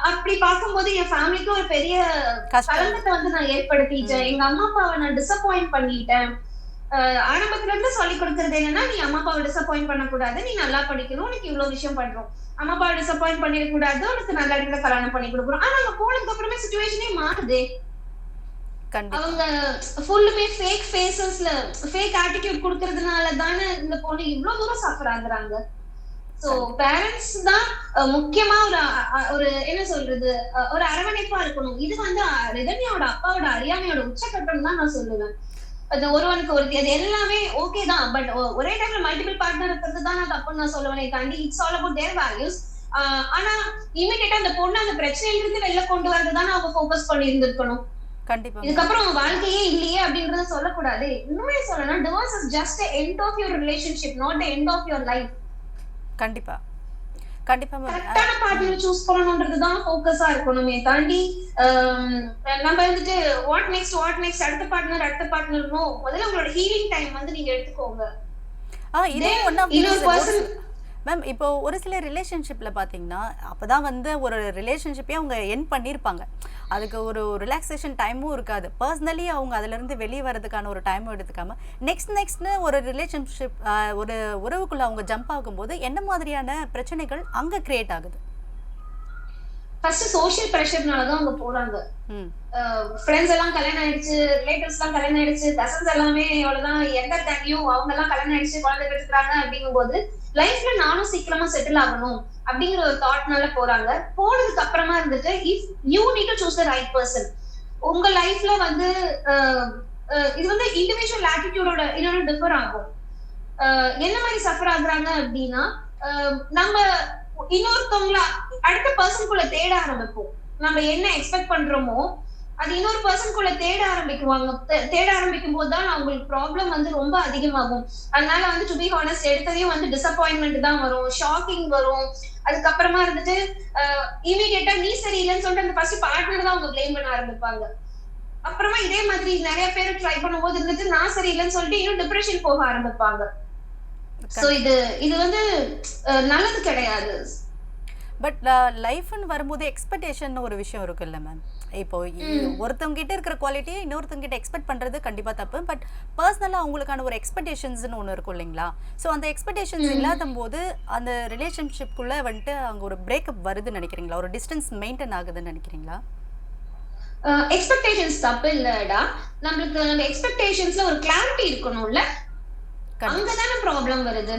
அப்படி பார்க்கும்போது என் ஃபேமிலிக்கு ஒரு பெரிய கலங்கத்தை வந்து நான் ஏற்படுத்திட்டேன். எங்க அம்மா அப்பாவை நான் டிசப்பாயிண்ட் பண்ணிட்டேன். ஆரம்பத்துல இருந்து சொல்லி கொடுக்கறது என்னன்னா, நீ அம்மா அப்பாவை டிசப்பாயிண்ட் பண்ணக்கூடாது, நீ நல்லா படிக்கணும், உனக்கு இவ்வளவு விஷயம் பண்றோம், அம்மா அப்பாவை டிசப்பாயிண்ட் பண்ணிடக்கூடாது, உனக்கு நல்ல இடத்துல கல்யாணம் பண்ணி கொடுக்குறோம். ஆனா அங்க போனதுக்கு அப்புறமே சிச்சுவேஷனே மாறுதே. அவங்க ஃபுல்லுமே ஃபேக் ஃபேஸஸ்ல ஃபேக் ஆட்டிடியூட் கொடுக்கறதுனால தானே இந்த பொண்ணு இவ்வளவு தூரம் சஃபர் ஆகுறாங்க. சோ பேரண்ட்ஸ் தான் முக்கியமா ஒரு என்ன சொல்றது, ஒரு அரவணைப்பா இருக்கணும். இது வந்து ரிதன்யாவோட அப்பாவோட அறியாமையோட உச்சக்கட்டம் தான் நான் சொல்லுவேன். அது ஒருவனுக்கு ஒரு அது எல்லாமே ஓகே தான். பட் ஒரே டைம்ல மல்டிபிள் பார்ட்னர் இருக்கிறது தான் நான் தப்புன்னு நான் சொல்லுவேனே தாண்டி it's all about their values. ஆனா இமிடியேட்டா அந்த பொண்ணு அந்த பிரச்சனையில இருந்து வெளில கொண்டு வரதுதான் அவங்க ஃபோக்கஸ் பண்ணி இருந்திருக்கணும். கண்டிப்பா. இதுக்கப்புறம் வாழ்க்கையே இல்லையே அப்படின்றத சொல்லக்கூடாது. இன்னுமே சொல்லணும், divorce is just end of your relationship, not the end of your life. கண்டிப்பா. கண்டிப்பா மேம். கரெக்டான பார்ட்னர் சூஸ் பண்ணணும்ன்றதுதான் ஃபோக்கஸா இருக்கணுமே தாண்டி நம்ம வந்துட்டு வாட் நெக்ஸ்ட் அடுத்த பார்ட்னர்னோ முதல்ல உங்களோட ஹீலிங் டைம் வந்து நீங்க எடுத்துக்கோங்க. இதுவும் ஒன் ஆஃப் தி இன்னொரு ரீசன். பர்சன் மேம் இப்போ ஒரு சில ரிலேஷன்ஷிப்ல பாத்தீங்கன்னா அப்பதான் வந்து ஒரு ரிலேஷன்ஷிப்பே அவங்க என் பண்ணியிருப்பாங்க. அதுக்கு ஒரு ரிலாக்ஸேஷன் டைமும் இருக்காது. பர்சனலி அவங்க அதுல இருந்து வெளியே வரதுக்கான ஒரு டைமும் எடுத்துக்காம நெக்ஸ்ட்னு ஒரு ரிலேஷன்ஷிப் ஒரு உறவுக்குள்ள அவங்க ஜம்ப் ஆகும்போது என்ன மாதிரியான பிரச்சனைகள் அங்க கிரியேட் ஆகுது? ஃபர்ஸ்ட் சோஷியல் பிரஷர்னால தான் அவங்க போறாங்க. ம் ஃப்ரெண்ட்ஸ் எல்லாம் கல்யாணம் ஆயிடுச்சு, ரிலேட்டிவ்ஸ் எல்லாம் கல்யாணம் ஆயிடுச்சு, கசன்ஸ் எல்லாமே அவ்வளவுதான் எங்க தங்கியும் அவங்க எல்லாம் கல்யாணம் ஆயிடுச்சு, குழந்தை பெற்றுக்கிறாங்க அப்படிங்கும்போது லைஃப்ல நானும் சீக்கிரமா செட்டில் ஆகணும் அப்படிங்கிற ஒரு தாட்னால போறாங்க. போனதுக்கு அப்புறமா இருந்துட்டு if you need to choose the right person. உங்க லைஃப்ல வந்து இது வந்து இண்டிவிஜுவல் ஆட்டிடியூடோட இன்னொரு டிஃபர் ஆகும். என்ன மாதிரி சஃபர் ஆகுறாங்க அப்படின்னா நம்ம இன்னொருத்தவங்கள அடுத்த பர்சனுக்குள்ள தேட ஆரம்பிப்போம். நம்ம என்ன எக்ஸ்பெக்ட் பண்றோமோ அது இன்னொரு பர்சனுக்குள்ள தேட ஆரம்பிக்கும் போதுதான் அவங்களுக்கு ப்ராப்ளம் வந்து ரொம்ப அதிகமாகும். அதனால வந்து டு பி ஹானஸ்ட் எடுத்ததையும் வந்து டிசப்பாயின்மெண்ட் தான் வரும், ஷாக்கிங் வரும். அதுக்கப்புறமா இருந்துட்டு இமீடியட்டா நீ சரியில்லைன்னு சொல்லிட்டு அந்த ஃபர்ஸ்ட் பார்ட்னர் தான் அவங்க பிளேம் பண்ண ஆரம்பிப்பாங்க. அப்புறமா இதே மாதிரி நிறைய பேர் ட்ரை பண்ணும்போது இருந்துட்டு நான் சரியில்லைன்னு சொல்லிட்டு இன்னும் டிப்ரெஷன் போக ஆரம்பிப்பாங்க. சோ இது வந்து நல்லது கிடையாது. பட் லைஃப்னு வரும்போது எக்ஸ்பெக்டேஷன் ஒரு விஷயம் இருக்குல்ல மேம். இப்போ ஒருத்தவங்க கிட்ட இருக்கிற குவாலிட்டியை இன்னொருத்தவங்க கிட்ட எக்ஸ்பெக்ட் பண்றது கண்டிப்பா தப்பு. பட் பர்சனலா அவங்களுக்கான ஒரு எக்ஸ்பெக்டேஷன்ஸ்னு ஒன்று இருக்கும் இல்லைங்களா? ஸோ அந்த எக்ஸ்பெக்டேஷன்ஸ் இல்லாத போது அந்த ரிலேஷன்ஷிப்குள்ள வந்துட்டு அங்க ஒரு பிரேக்கப் வருதுன்னு நினைக்கிறீங்களா? ஒரு டிஸ்டன்ஸ் மெயின்டைன் ஆகுதுன்னு நினைக்கிறீங்களா? எக்ஸ்பெக்டேஷன்ஸ் தப்பு இல்லடா. நம்மளுக்கு நம்ம எக்ஸ்பெக்டேஷன்ஸ்ல ஒரு கிளாரிட்டி இருக்கணும்ல, அங்கதானே ப்ராப்ளம் வருது.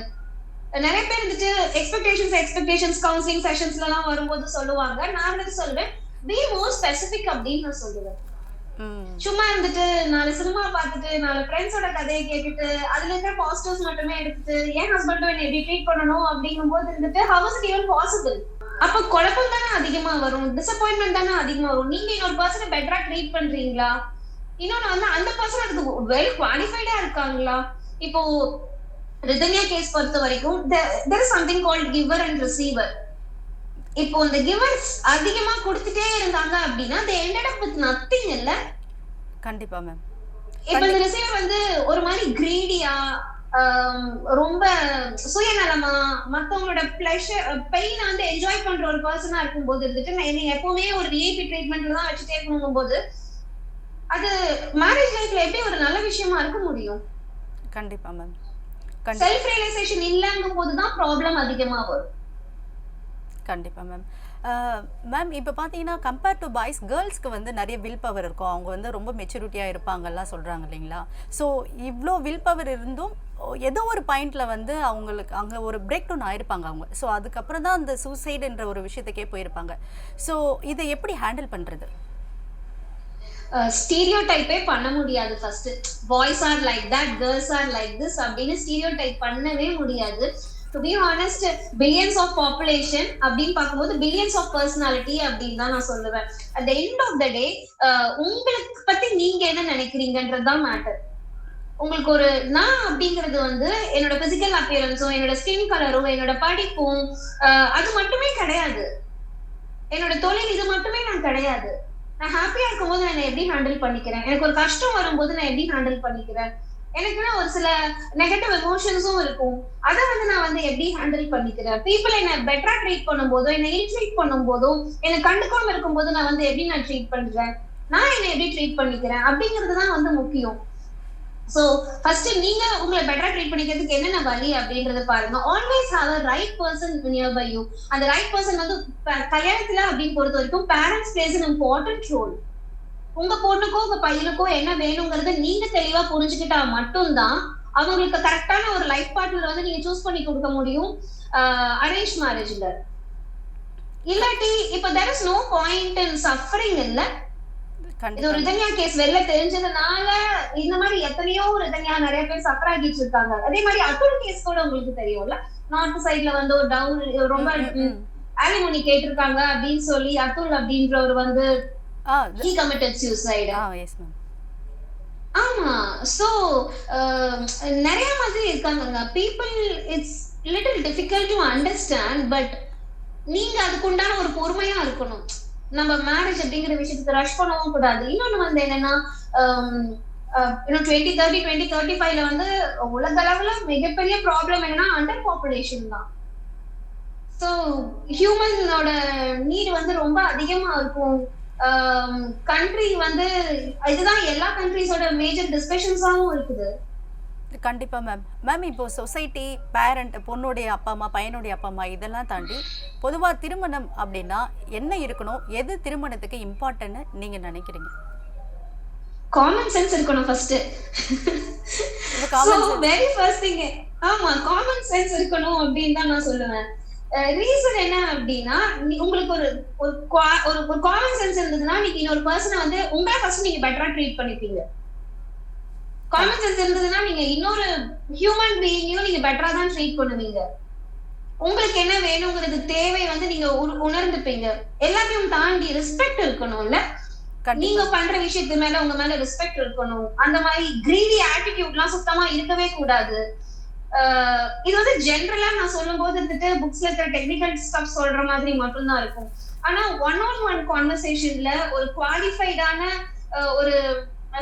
நிறைய பேர் வந்துட்டு எக்ஸ்பெக்டேஷன்ஸ் கவுன்சிலிங் செஷன்ஸ்ல எல்லாம் வரும்போது சொல்லுவாங்க. நான் வந்து சொல்லுவேன் பி மோர் ஸ்பெசிபிக் அப்படின்னு நான் சொல்லுவேன். சும்மா இருந்துட்டு 4 சினிமா பார்த்துட்டு 4 ஃப்ரெண்ட்ஸோட கதையை கேட்டுட்டு அதுல இருக்கிற பாசிட்டிவ்ஸ் மட்டுமே எடுத்துட்டு என் ஹஸ்பண்ட் என்ன எப்படி ட்ரீட் பண்ணணும் அப்படிங்கும் போது இருந்துட்டு how is it even possible? அப்ப குழப்பம் தானே அதிகமா வரும், டிசப்பாயின்மெண்ட் தானே அதிகமா வரும். நீங்க இன்னொரு பர்சனை பெட்டரா ட்ரீட் பண்றீங்களா? இன்னொன்னு வந்து அந்த பர்சன் அதுக்கு வெல் குவாலிஃபைடா இருக்காங்களா? இப்போ ரிதன்யா கேஸ் பொறுத்த வரைக்கும் there is something called giver and receiver. இப்போ இந்த கிவர்ஸ் அதிகமா கொடுத்துட்டே இருந்தாங்க அப்படின்னா they ended up with nothing இல்ல. கண்டிப்பா மேம். இப்போ இந்த ரிசீவர் வந்து ஒரு மாதிரி கிரீடியா ரொம்ப சுயநலமா மத்தவங்களோட பிளஷர் பெயினை வந்து என்ஜாய் பண்ற ஒரு பர்சனா இருக்கும்போது இருந்துட்டு நான் என்ன எப்பவுமே ஒரு விஐபி ட்ரீட்மெண்ட்ல தான் வச்சுட்டே இருக்கணும் போது அது மேரேஜ் லைஃப்ல எப்படி ஒரு நல்ல விஷயமா இருக்க முடியும்? கண்டிப்பா மேம். செல்ஃப் ரியலைசேஷன் இல்லங்கும் போது தான் ப்ராப்ளம் அதிகமா வரும். கண்டிப்பா மேம். மேம் இப்போ பார்த்தீங்கன்னா கம்பேர் டு பாய்ஸ் கேர்ள்ஸ்க்கு வந்து நிறைய வில் பவர் இருக்கும். அவங்க வந்து ரொம்ப மெச்சூரிட்டியாக இருப்பாங்கலாம் சொல்கிறாங்க இல்லைங்களா? ஸோ இவ்வளோ வில் பவர் இருந்தும் ஏதோ ஒரு பாயிண்ட்ல வந்து அவங்களுக்கு அங்கே ஒரு பிரேக் டவுன் ஆயிருப்பாங்க அவங்க. ஸோ அதுக்கப்புறம் தான் அந்த சூசைடுன்ற ஒரு விஷயத்துக்கே போயிருப்பாங்க. ஸோ இதை எப்படி ஹேண்டில் பண்ணுறது? ஸ்டீரியோடைப்பே பண்ண முடியாது. First boys are like that, girls are like this அப்படின்னு ஸ்டீரியோடைப் பண்ணவே முடியாது. To be honest billions of population அப்படின்னு பார்க்கும்போது பில்லியன்ஸ் ஆஃப் பர்சனாலிட்டி அப்படின்னு தான் நான் சொல்லுவேன். At the end of the day உங்களுக்கு பத்தி நீங்க என்ன நினைக்கிறீங்கன்றதுதான் மேட்டர். உங்களுக்கு ஒரு நான் அப்படிங்கிறது வந்து என்னோட பிசிக்கல் அப்பியரன்ஸும் என்னோட ஸ்கின் கலரும் என்னோட படிப்பும் அது மட்டுமே கிடையாது. என்னோட தொழில் இது மட்டுமே நான் கிடையாது. நான் ஹாப்பியா இருக்கும்போது நான் எப்படி ஹேண்டில் பண்ணிக்கிறேன், எனக்கு ஒரு கஷ்டம் வரும்போது நான் எப்படி ஹேண்டில் பண்ணிக்கிறேன், எனக்குன்னா ஒரு சில நெகட்டிவ் எமோஷன்ஸும் இருக்கும், அதை வந்து நான் வந்து எப்படி ஹேண்டில் பண்ணிக்கிறேன், பீப்புள் என்ன பெட்டரா ட்ரீட் பண்ணும் போதும் என்ன இன்ட்ரீட் பண்ணும் போதும் என்ன கண்டுக்காம இருக்கும் போது நான் வந்து எப்படி நான் ட்ரீட் பண்றேன், நான் என்ன எப்படி ட்ரீட் பண்ணிக்கிறேன் அப்படிங்கிறதுதான் வந்து முக்கியம். சோ ஃபர்ஸ்ட் நீங்க உங்களை பெட்டரா ட்ரீட் பண்ணிக்கிறதுக்கு என்னென்ன வழி அப்படின்றத பாருங்க. Always have a right person near by you. அந்த ரைட் பர்சன் வந்து கல்யாணத்துல அப்படின்னு பொறுத்த வரைக்கும் parents place an important role. உங்க பொண்ணுக்கோ உங்க பையனுக்கோ என்ன வேணுங்கிறத நீங்க தெளிவா புரிஞ்சுக்கிட்டா மட்டும்தான் அவங்களுக்கு கரெக்டான ஒரு லைஃப் பார்ட்னர் வந்து நீங்க சூஸ் பண்ணி கொடுக்க முடியும் அரேஞ்ச் மேரேஜ்ல. இல்லாட்டி இப்ப there is no point in suffering இல்ல. இது ஒரு ரிதன்யா கேஸ் வெளில தெரிஞ்சதுனால இந்த மாதிரி எத்தனையோ ரிதன்யா நிறைய பேர் சஃபர் ஆகிட்டு இருக்காங்க. அதே மாதிரி அத்துல் கேஸ் கூட உங்களுக்கு தெரியும்ல, நார்த் சைட்ல வந்து ஒரு டவுன் ரொம்ப ஆலிமோனி கேட்டிருக்காங்க அப்படின்னு சொல்லி அத்துல் அப்படின்றவர் வந்து he committed suicide. yes ma'am. ஆமா. சோ நிறைய மாதிரி இருக்காங்க. people it's little difficult to understand but நீங்க அதுக்குண்டான ஒரு பொறுமையா இருக்கணும். நம்ம மேரேஜ் அப்படிங்கிற விஷயத்துக்கு ரஷ் பண்ணவும் கூடாது. இன்னொன்னு வந்து என்னன்னா, இன்னும் 2030, 2035ல வந்து உலக அளவுல மிகப்பெரிய ப்ராப்ளம் என்னன்னா அண்டர் பாப்புலேஷன் தான். சோ ஹியூமனோட நீட் வந்து ரொம்ப அதிகமா இருக்கும். கண்ட்ரி வந்து இதுதான் எல்லா கண்ட்ரிஸோட மேஜர் டிஸ்கஷன்ஸாவும் இருக்குது. கண்டிப்பா மேம். மேம் இப்போ சொசைட்டி, பேரண்ட், பொண்ணுடைய அப்பா அம்மா, பையனுடைய அப்பா அம்மா இதெல்லாம் தாண்டி பொதுவா திருமணம் அப்படின்னா என்ன இருக்கணும்? எது திருமணத்துக்கு இம்பார்ட்டன்ட்னு நீங்க நினைக்கிறீங்க? காமன் சென்ஸ் இருக்கணும் ஃபர்ஸ்ட். இந்த so common sense very first thing, ஆமா காமன் சென்ஸ் இருக்கணும் அப்படின்னு தான் நான் சொல்லுவேன். ரீசன் என்ன அப்படின்னா, உங்களுக்கு ஒரு ஒரு காமன் சென்ஸ் இருந்ததுன்னா நீங்க இன்னொரு பர்சனை வந்து உங்களை ஃபர்ஸ்ட் நீங்க பெட்டரா ட்ரீட் பண்ணிப்பீங்க. காமன் சென்ஸ் இருந்ததுன்னா நீங்க இன்னொரு ஹியூமன் பீயிங்கையும் நீங்க பெட்டரா தான் ட்ரீட் பண்ணுவீங்க. உங்களுக்கு என்ன வேணுங்கிறது தேவை வந்து நீங்க உணர்ந்துப்பீங்க. எல்லாத்தையும் தாண்டி ரெஸ்பெக்ட் இருக்கணும்ல. நீங்க கண்டிப்பா பண்ற விஷயத்து மேல உங்க மேல ரெஸ்பெக்ட் இருக்கணும். அந்த மாதிரி கிரீடி ஆட்டிடியூட்லாம் சுத்தமா இருக்கவே கூடாது. இது வந்து ஜெனரலா நான் சொல்லும் போது வந்துட்டு புக்ஸ்ல இருக்கிற டெக்னிக்கல் ஸ்டப் சொல்ற மாதிரி மட்டும்தான் இருக்கும். ஆனா ஒன் கான்வர்சேஷன்ல ஒரு குவாலிஃபைடான ஒரு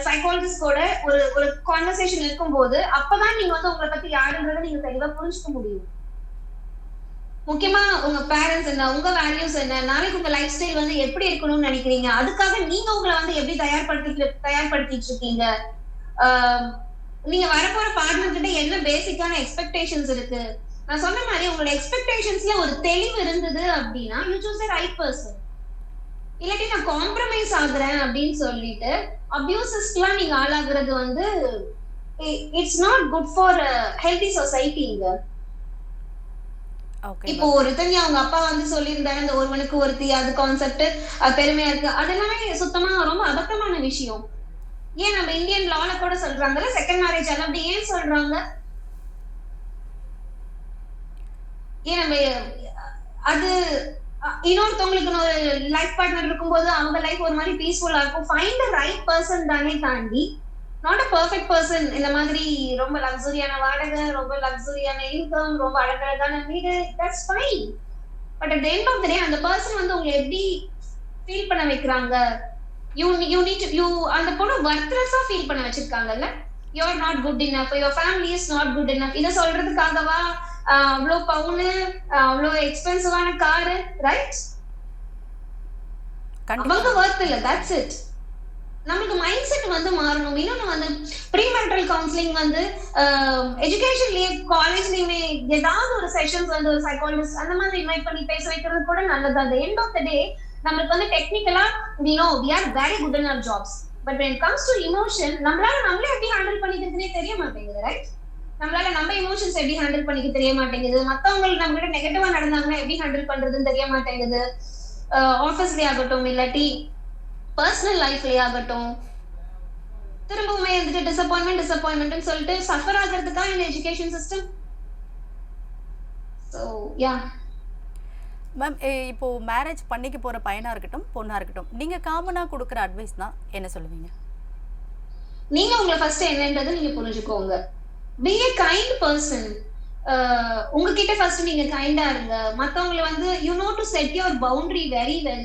சைக்காலஜிஸ்டோட ஒரு ஒரு கான்வர்சேஷன் இருக்கும்போது அப்பதான் நீங்க வந்து உங்களை பத்தி யாருன்றதை நீங்க தெளிவா புரிஞ்சுக்க முடியும். முக்கியமா உங்க பேரண்ட்ஸ் என்ன, உங்க வேல்யூஸ் என்ன, நாளைக்கு உங்க லைஃப் ஸ்டைல் வந்து எப்படி இருக்கணும்னு நினைக்கிறீங்க, அதுக்காக நீங்க உங்களை வந்து எப்படி தயார்படுத்திட்டு இருக்கீங்க, நீங்க வரப்போற பார்ட்னர் கிட்ட என்ன பேசிக்கான எக்ஸ்பெக்டேஷன்ஸ் இருக்கு. நான் சொன்ன மாதிரி உங்களோட எக்ஸ்பெக்டேஷன்ஸ்ல ஒரு தெளிவு இருந்தது அப்படின்னா you choose the right person. இல்லாட்டி நான் காம்ப்ரமைஸ் ஆகுறேன் அப்படின்னு சொல்லிட்டு அபியூசஸ்க்குலாம் நீங்க ஆளாகிறது வந்து it's not good for healthy சொசைட்டிங்க. இப்போ ரிதன்யா அவங்க அப்பா வந்து சொல்லியிருந்தாரு இந்த ஒருவனுக்கு ஒருத்தி, அது கான்செப்ட் பெருமையா இருக்கு, அதெல்லாமே சுத்தமா ரொம்ப அபத்தமான விஷயம். ஏன் நம்ம இந்தியன் லால கூட சொல்றாங்கல்ல செகண்ட் மேரேஜ் அல்ல, அப்படி ஏன் சொல்றாங்க? ஏன் நம்ம அது இன்னொருத்தவங்களுக்கு ஒரு லைஃப் பார்ட்னர் இருக்கும்போது அவங்க லைஃப் ஒரு மாதிரி பீஸ்ஃபுல்லா இருக்கும். ஃபைண்ட் தி ரைட் பர்சன் தானே தாண்டி நாட் அ பெர்ஃபெக்ட் பர்சன். இந்த மாதிரி ரொம்ப லக்ஸரியான வாடகை, ரொம்ப லக்ஸரியான இன்கம், ரொம்ப அழகழகான வீடு, that's fine. But at the end of the day அந்த பர்சன் வந்து உங்களை எப்படி ஃபீல் பண்ண வைக்கிறாங்க, யூ நீட் யூ அந்த பொண்ணு வர்த்லெஸ்ஸா ஃபீல் பண்ண வச்சிருக்காங்கல்ல. You are not good enough, your family is not good enough. இதை சொல்றதுக்காகவா அவ்வளோ பவுனு, அவ்வளோ எக்ஸ்பென்சிவான காரு, ரைட்? அவங்க வர்த் இல்ல, தட்ஸ் இட். நமக்கு மைண்ட் செட் வந்து மாறணும். இன்னொன்னு வந்து ப்ரீமெரிட்டல் கவுன்சிலிங் வந்து எஜுகேஷன்லயே காலேஜ்லயுமே ஏதாவது ஒரு செஷன்ஸ் வந்து ஒரு சைக்காலஜிஸ்ட் அந்த மாதிரி இன்வைட் பண்ணி பேச வைக்கிறது கூட நல்லது. அந்த எண்ட் ஆஃப் த டே நம்மளுக்கு வந்து டெக்னிக்கலா we are very good in our jobs, but when it comes to emotion நம்மளால நம்மளே எப்படி ஹேண்டில் பண்ணிக்கிறதுனே தெரிய மாட்டேங்குது, ரைட்? நம்மளால நம்ம எமோஷன்ஸ் எப்படி ஹேண்டில் பண்ணிக்க தெரிய மாட்டேங்குது. மத்தவங்க நம்ம கிட்ட நெகட்டிவா நடந்தாங்கன்னா எப்படி ஹேண்டில் பண்றதுன்னு தெரிய மாட்டேங்குது. ஆஃபீஸ்லயே ஆகட்டும் இல்லாட்டி பர்சனல் லைஃப்லயே ஆகட்டும், திரும்பவுமே வந்துட்டு டிசப்பாயின்மெண்ட் சொல்லிட்டு சஃபர் ஆகிறதுக்கா இந்த education system. So yeah ma'am, இப்போ மேரேஜ் பண்ணிக்க போற பையனா இருக்கட்டும் பொண்ணா இருக்கட்டும், நீங்க காமனா கொடுக்குற அட்வைஸ் தான் என்ன சொல்லுவீங்க? நீங்க உங்களை ஃபர்ஸ்ட் என்னன்றது நீங்க புரிஞ்சுக்கோங்க. Be a kind person. உங்ககிட்ட ஃபர்ஸ்ட் நீங்க கைண்டா இருங்க. மத்தவங்களை வந்து you know to set your boundary very well.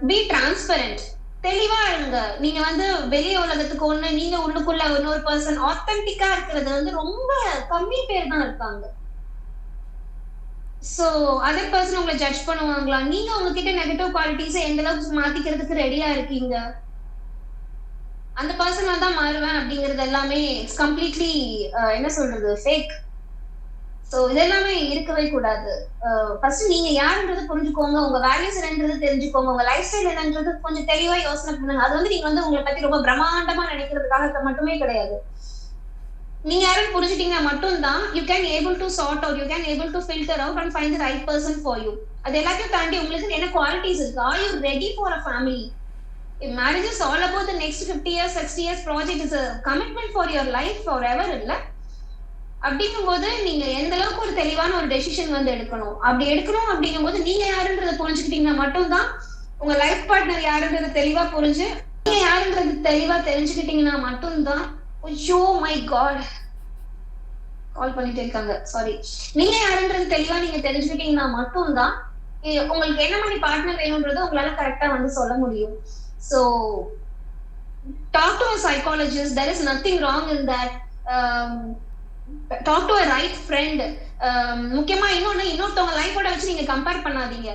B transparent, தெளிவா இருங்க. நீங்க வந்து வெளிய உலகத்துக்கு ஒண்ணு, நீங்க உள்ளுக்குள்ள இன்னொரு பர்சன். ஆத்தென்டிக்கா இருக்கிறது வந்து ரொம்ப கம்மி பேர் தான் இருக்காங்க. சோ அதர் பர்சன் உங்களை ஜட்ஜ் பண்ணுவாங்களா? நீங்க உங்ககிட்ட நெகட்டிவ் குவாலிட்டிஸை எந்த அளவுக்கு மாத்திக்கிறதுக்கு ரெடியா இருக்கீங்க? அந்த பர்சனா தான் மாறுவேன் அப்படிங்கிறது எல்லாமே இட்ஸ் கம்ப்ளீட்லி என்ன சொல்றது, ஃபேக். சோ இதெல்லாமே இருக்கவே கூடாது. ஃபர்ஸ்ட் நீங்க யாருன்றது புரிஞ்சுக்கோங்க, உங்க வேல்யூஸ் என்னன்றது தெரிஞ்சுக்கோங்க, உங்க லைஃப் ஸ்டைல் என்னன்றது கொஞ்சம் தெளிவா யோசனை பண்ணுங்க. அது வந்து நீங்க வந்து உங்களை பத்தி ரொம்ப பிரம்மாண்டமா நினைக்கிறதுக்காக மட்டுமே கிடையாது. நீங்க யாரும் புரிஞ்சுட்டீங்கன்னா மட்டும்தான் you can able to sort out, you can able to filter out and find the right person for you. அது எல்லாத்தையும் தாண்டி உங்களுக்கு என்ன குவாலிட்டிஸ் இருக்கு, are you ready for a family? If marriage is all about the next 50 years 60 years project, is a commitment for your life forever இல்ல. அப்படிங்கும்போது நீங்க எந்த அளவுக்கு ஒரு தெளிவான ஒரு டெசிஷன் வந்து எடுக்கணும். அப்படி எடுக்கணும் அப்படிங்கும்போது நீங்க யாருன்றதை புரிஞ்சுக்கிட்டீங்கன்னா மட்டும்தான், உங்க லைஃப் பார்ட்னர் யாருன்றது தெளிவா புரிஞ்சு நீங்க யாருன்றது தெளிவா தெரிஞ்சுக்கிட்டீங்கன்னா மட்டும்தான், ஐயோ மை காட் கால் பண்ணிட்டே இருக்காங்க, சாரி. நீங்க யாருன்றது தெளிவா நீங்க தெரிஞ்சுக்கிட்டீங்கன்னா மட்டும்தான் உங்களுக்கு என்ன மாதிரி பார்ட்னர் வேணும்ன்றது உங்களால கரெக்டா வந்து சொல்ல முடியும். So talk to a psychologist. There is nothing wrong in that. Talk to a right friend. முக்கியமா இன்னொருத்தவங்க லைஃபோட வச்சு நீங்க கம்பேர் பண்ணாதீங்க.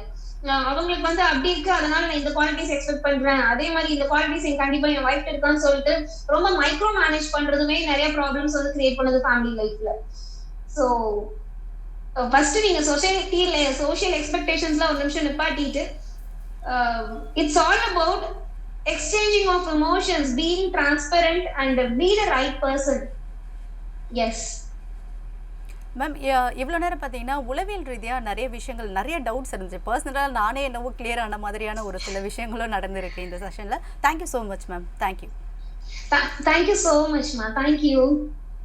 அவங்களுக்கு வந்து அப்படி இருக்கு, அதனால நான் இந்த குவாலிட்டிஸ் எக்ஸ்பெக்ட் பண்றேன், அதே மாதிரி இந்த குவாலிட்டிஸ் என் கண்டிப்பா என் வைஃப் இருக்கான்னு சொல்லிட்டு ரொம்ப மைக்ரோ மேனேஜ் பண்றதுமே நிறைய ப்ராப்ளம்ஸ் வந்து கிரியேட் பண்ணுது ஃபேமிலி லைஃப்ல. ஸோ ஃபர்ஸ்ட் நீங்க சொசைட்டில சோஷியல் எக்ஸ்பெக்டேஷன்ஸ்ல ஒரு நிமிஷம் நிப்பாட்டிட்டு, it's all about exchanging of emotions, being transparent and be the right person. Yes ma'am, இவ்வளோ நேரம் பார்த்தீங்கன்னா உளவியல் ரீதியாக நிறைய விஷயங்கள், நிறைய டவுட்ஸ் இருந்துச்சு. பர்சனலாக நானே என்னவோ கிளியர் ஆன மாதிரியான ஒரு சில விஷயங்களும் நடந்திருக்கு இந்த செஷனில். Thank you so much ma'am. Thank you. Thank you so much ma. Thank you.